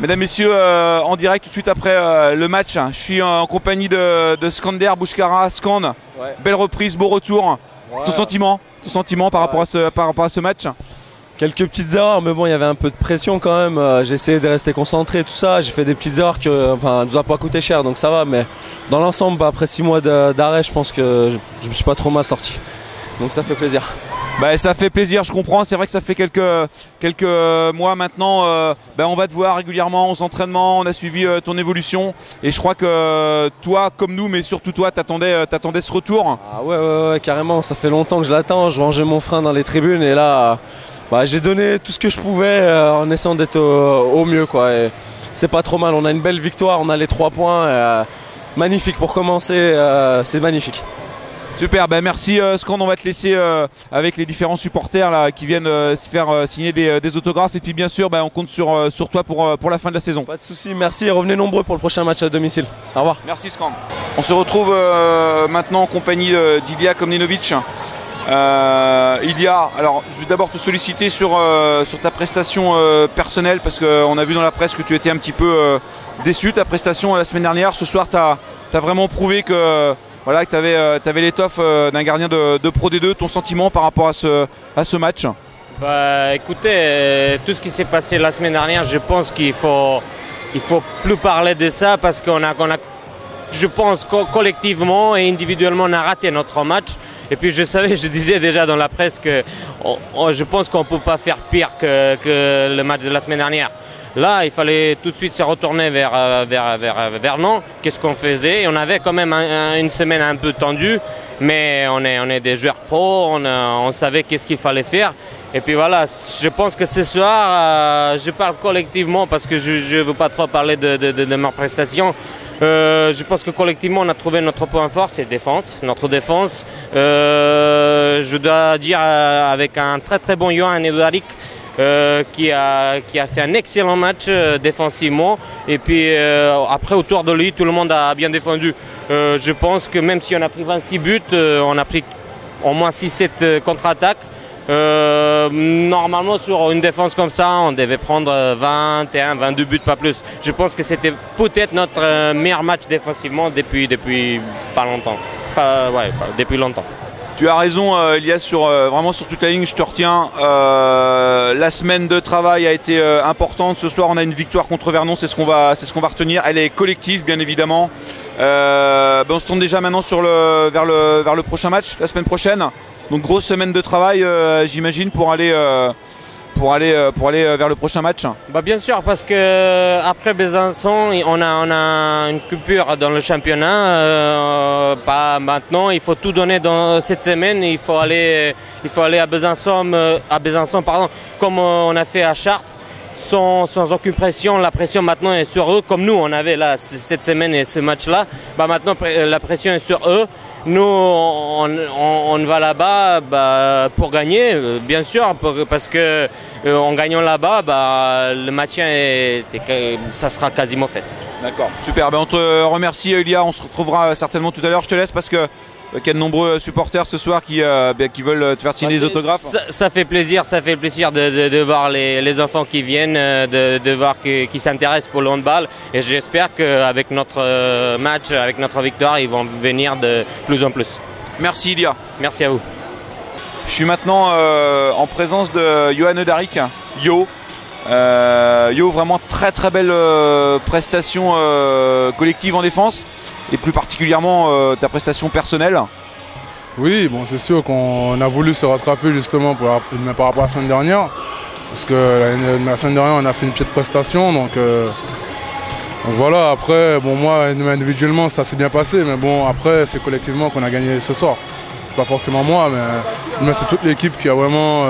Mesdames, Messieurs, en direct tout de suite après le match, je suis en compagnie de Skander Bouchkara. Skand, ouais. Belle reprise, beau retour. Ouais. Ton sentiment par rapport à ce match? Quelques petites erreurs, mais bon, il y avait un peu de pression quand même. J'ai essayé de rester concentré, tout ça. J'ai fait des petites erreurs qui nous a pas coûté cher, donc ça va. Mais dans l'ensemble, après 6 mois d'arrêt, je pense que je me suis pas trop mal sorti. Donc ça fait plaisir. Bah, ça fait plaisir, je comprends. C'est vrai que ça fait quelques mois maintenant. On va te voir régulièrement aux entraînements. On a suivi ton évolution. Et je crois que toi, comme nous, mais surtout toi, t'attendais ce retour. Ah ouais, carrément. Ça fait longtemps que je l'attends. Je rangeais mon frein dans les tribunes. Et là, j'ai donné tout ce que je pouvais en essayant d'être au mieux, quoi. C'est pas trop mal. On a une belle victoire. On a les 3 points. Magnifique pour commencer. C'est magnifique. Super, merci Skand, on va te laisser avec les différents supporters là, qui viennent se faire signer des autographes et puis bien sûr on compte sur toi pour la fin de la saison. Pas de soucis, merci et revenez nombreux pour le prochain match à domicile. Au revoir. Merci Skand. On se retrouve maintenant en compagnie d'Ilya Komnenovic. Ilya, alors je vais d'abord te solliciter sur ta prestation personnelle parce qu'on a vu dans la presse que tu étais un petit peu déçu de ta prestation la semaine dernière. Ce soir tu as vraiment prouvé que voilà, tu avais l'étoffe d'un gardien de Pro D2. Ton sentiment par rapport à ce match? Écoutez, tout ce qui s'est passé la semaine dernière, je pense qu'il faut plus parler de ça parce je pense collectivement et individuellement, on a raté notre match. Et puis je disais déjà dans la presse que je pense qu'on ne peut pas faire pire que le match de la semaine dernière. Là, il fallait tout de suite se retourner vers Vernon. Qu'est-ce qu'on faisait? Et on avait quand même une semaine un peu tendue, mais on est des joueurs pros, on savait qu'est-ce qu'il fallait faire. Et puis voilà, je pense que ce soir, je parle collectivement parce que je ne veux pas trop parler de ma prestation. Je pense que collectivement, on a trouvé notre point fort, c'est notre défense. Je dois dire avec un très très bon Johan Edouarik, qui a fait un excellent match défensivement et puis après autour de lui tout le monde a bien défendu. Je pense que même si on a pris 26 buts, on a pris au moins 6-7 contre-attaques. Normalement sur une défense comme ça on devait prendre 21, 22 buts, pas plus. Je pense que c'était peut-être notre meilleur match défensivement depuis pas longtemps. Depuis longtemps. Tu as raison Elias, vraiment sur toute la ligne, je te retiens. La semaine de travail a été importante. Ce soir on a une victoire contre Vernon, c'est ce qu'on va retenir. Elle est collective bien évidemment. On se tourne déjà maintenant vers le prochain match, la semaine prochaine. Donc grosse semaine de travail j'imagine pour aller vers le prochain match. Bien sûr, parce que après Besançon, on a une coupure dans le championnat. Pas maintenant, il faut tout donner dans cette semaine. Il faut aller à Besançon, comme on a fait à Chartres, sans aucune pression. La pression maintenant est sur eux, comme nous on avait là cette semaine et ce match-là. Maintenant la pression est sur eux. Nous, on va là-bas pour gagner, bien sûr, parce que en gagnant là-bas, le maintien, ça sera quasiment fait. D'accord, super. On te remercie, Ilya. On se retrouvera certainement tout à l'heure. Je te laisse parce que il y a de nombreux supporters ce soir qui veulent te faire signer des autographes. Ça fait plaisir de voir les enfants qui viennent, de voir qui s'intéressent pour le handball. Et j'espère qu'avec notre match, avec notre victoire, ils vont venir de plus en plus. Merci Ilya. Merci à vous. Je suis maintenant en présence de Johan Edouarik. Yo, vraiment très très belle prestation collective en défense. Et plus particulièrement ta prestation personnelle. Oui, c'est sûr qu'on a voulu se rattraper justement par rapport à la semaine dernière. Parce que la semaine dernière, on a fait une petite prestation. Donc voilà, après, moi, individuellement, ça s'est bien passé. Mais après, c'est collectivement qu'on a gagné ce soir. C'est pas forcément moi, mais c'est toute l'équipe qui a vraiment...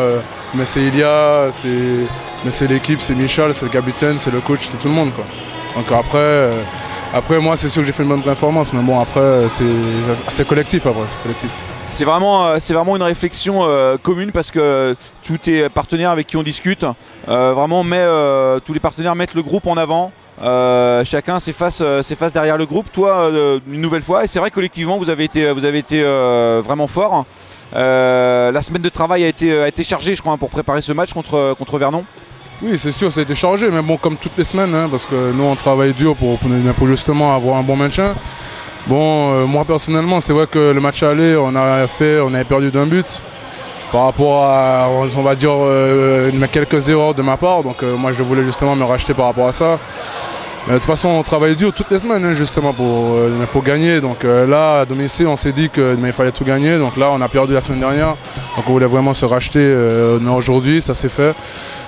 mais c'est Ilya, c'est l'équipe, c'est Michel, c'est le capitaine, c'est le coach, c'est tout le monde, quoi. Donc après, moi, c'est sûr que j'ai fait une bonne performance, mais après, c'est collectif. C'est vraiment une réflexion commune parce que tous tes partenaires avec qui on discute, tous les partenaires mettent le groupe en avant. Chacun s'efface derrière le groupe. Toi, une nouvelle fois, et c'est vrai collectivement, vous avez été vraiment fort. La semaine de travail a été chargée, je crois, pour préparer ce match contre Vernon. Oui, c'est sûr, ça a été chargé, mais bon, comme toutes les semaines, hein, parce que nous, on travaille dur pour justement avoir un bon maintien. Bon, moi personnellement, c'est vrai que le match aller, on avait perdu d'un but par rapport à, on va dire, quelques erreurs de ma part. Donc moi, je voulais justement me racheter par rapport à ça. Mais de toute façon, on travaille dur toutes les semaines, hein, justement, pour gagner. Donc là, à domicile, on s'est dit qu'il fallait tout gagner. Donc là, on a perdu la semaine dernière. Donc on voulait vraiment se racheter aujourd'hui, ça s'est fait.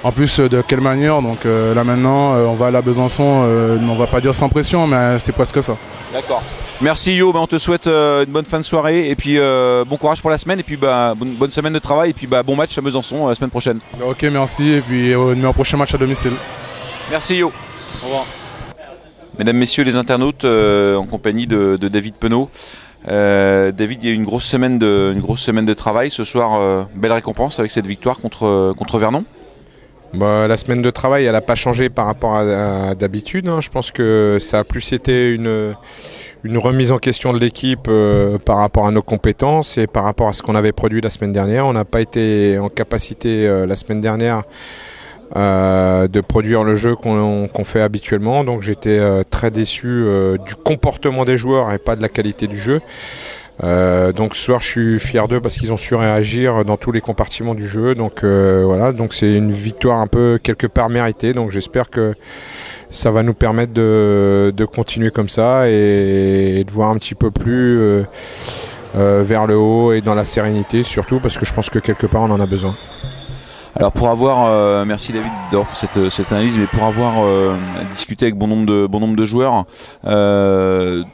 En plus, de quelle manière? Donc là maintenant, on va aller à Besançon, on va pas dire sans pression, mais c'est presque ça. D'accord. Merci Yo, on te souhaite une bonne fin de soirée et puis bon courage pour la semaine et puis bonne semaine de travail et puis bon match à Besançon la semaine prochaine. Ok, merci et puis au prochain match à domicile. Merci Yo. Au revoir. Mesdames, messieurs les internautes, en compagnie de David Penaud. David, il y a eu une grosse semaine de travail. Ce soir, belle récompense avec cette victoire contre Vernon. Bah, la semaine de travail, elle n'a pas changé par rapport à d'habitude. Hein. Je pense que ça a plus été une remise en question de l'équipe par rapport à nos compétences et par rapport à ce qu'on avait produit la semaine dernière. On n'a pas été en capacité la semaine dernière de produire le jeu qu'on fait habituellement. Donc j'étais très déçu du comportement des joueurs et pas de la qualité du jeu. Donc ce soir je suis fier d'eux parce qu'ils ont su réagir dans tous les compartiments du jeu. Donc voilà, donc c'est une victoire un peu quelque part méritée. Donc j'espère que ça va nous permettre de continuer comme ça et de voir un petit peu plus vers le haut et dans la sérénité surtout parce que je pense que quelque part on en a besoin. Alors pour avoir, merci David pour cette analyse, mais pour avoir discuté avec bon nombre de joueurs,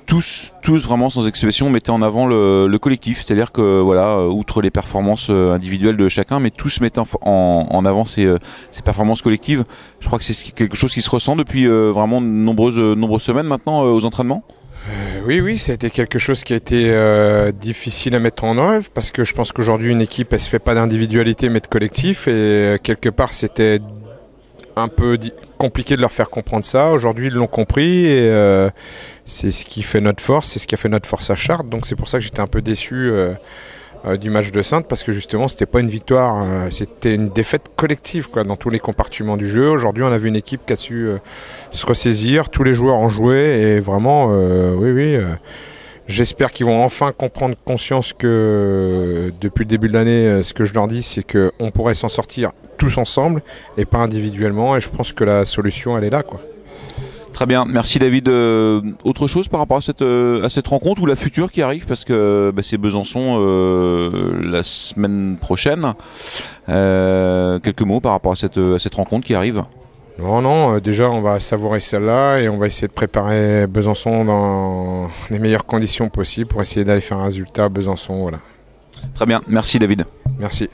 tous vraiment sans exception mettaient en avant le collectif, c'est-à-dire que voilà, outre les performances individuelles de chacun, mais tous mettaient en avant ces performances collectives. Je crois que c'est quelque chose qui se ressent depuis vraiment de nombreuses semaines maintenant aux entraînements. Oui, ça a été quelque chose qui a été difficile à mettre en œuvre parce que je pense qu'aujourd'hui une équipe elle se fait pas d'individualité mais de collectif et quelque part c'était un peu compliqué de leur faire comprendre ça. Aujourd'hui ils l'ont compris et c'est ce qui fait notre force, c'est ce qui a fait notre force à Chartres, donc c'est pour ça que j'étais un peu déçu du match de Saintes parce que justement c'était pas une victoire, c'était une défaite collective quoi, dans tous les compartiments du jeu. Aujourd'hui on a vu une équipe qui a su se ressaisir, tous les joueurs ont joué et vraiment j'espère qu'ils vont enfin comprendre conscience que depuis le début de l'année ce que je leur dis c'est qu'on pourrait s'en sortir tous ensemble et pas individuellement et je pense que la solution elle est là quoi. Très bien, merci David. Autre chose par rapport à cette rencontre ou la future qui arrive parce que c'est Besançon la semaine prochaine. Quelques mots par rapport à cette rencontre qui arrive. Non, déjà on va savourer celle-là et on va essayer de préparer Besançon dans les meilleures conditions possibles pour essayer d'aller faire un résultat à Besançon. Voilà. Très bien, merci David. Merci.